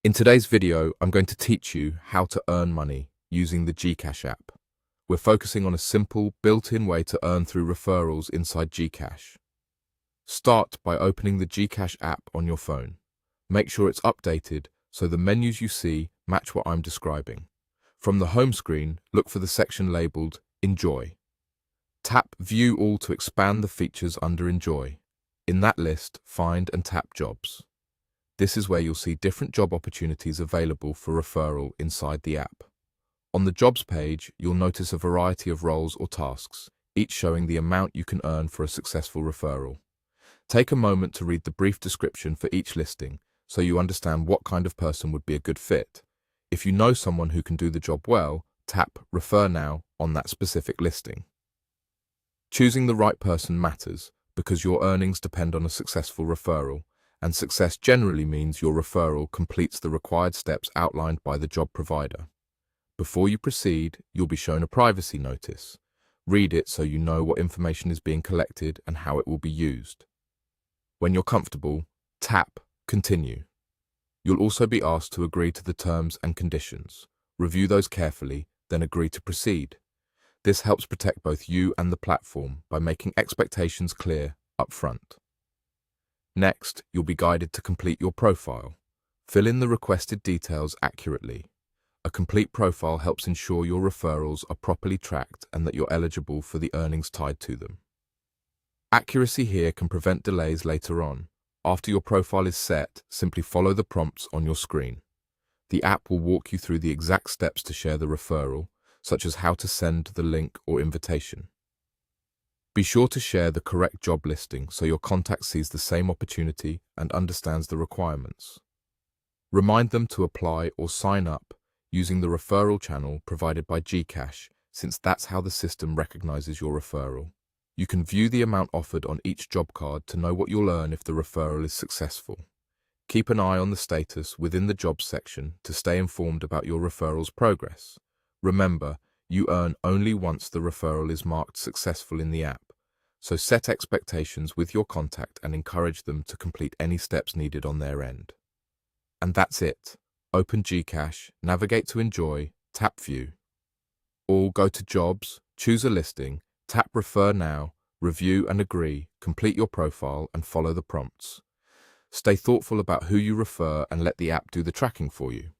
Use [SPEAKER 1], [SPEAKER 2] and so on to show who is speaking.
[SPEAKER 1] In today's video, I'm going to teach you how to earn money using the GCash app. We're focusing on a simple, built-in way to earn through referrals inside GCash. Start by opening the GCash app on your phone. Make sure it's updated so the menus you see match what I'm describing. From the home screen, look for the section labeled Enjoy. Tap View All to expand the features under Enjoy. In that list, find and tap Jobs. This is where you'll see different job opportunities available for referral inside the app. On the Jobs page, you'll notice a variety of roles or tasks, each showing the amount you can earn for a successful referral. Take a moment to read the brief description for each listing so you understand what kind of person would be a good fit. If you know someone who can do the job well, tap Refer Now on that specific listing. Choosing the right person matters because your earnings depend on a successful referral, and success generally means your referral completes the required steps outlined by the job provider. Before you proceed, you'll be shown a privacy notice. Read it so you know what information is being collected and how it will be used. When you're comfortable, tap Continue. You'll also be asked to agree to the terms and conditions. Review those carefully, then agree to proceed. This helps protect both you and the platform by making expectations clear up front. Next, you'll be guided to complete your profile. Fill in the requested details accurately. A complete profile helps ensure your referrals are properly tracked and that you're eligible for the earnings tied to them. Accuracy here can prevent delays later on. After your profile is set, simply follow the prompts on your screen. The app will walk you through the exact steps to share the referral, such as how to send the link or invitation. Be sure to share the correct job listing so your contact sees the same opportunity and understands the requirements. Remind them to apply or sign up using the referral channel provided by GCash, since that's how the system recognizes your referral. You can view the amount offered on each job card to know what you'll earn if the referral is successful. Keep an eye on the status within the jobs section to stay informed about your referral's progress. Remember, you earn only once the referral is marked successful in the app, so set expectations with your contact and encourage them to complete any steps needed on their end. And that's it. Open GCash, navigate to Enjoy, tap View. Or go to Jobs, choose a listing, tap Refer Now, review and agree, complete your profile and follow the prompts. Stay thoughtful about who you refer and let the app do the tracking for you.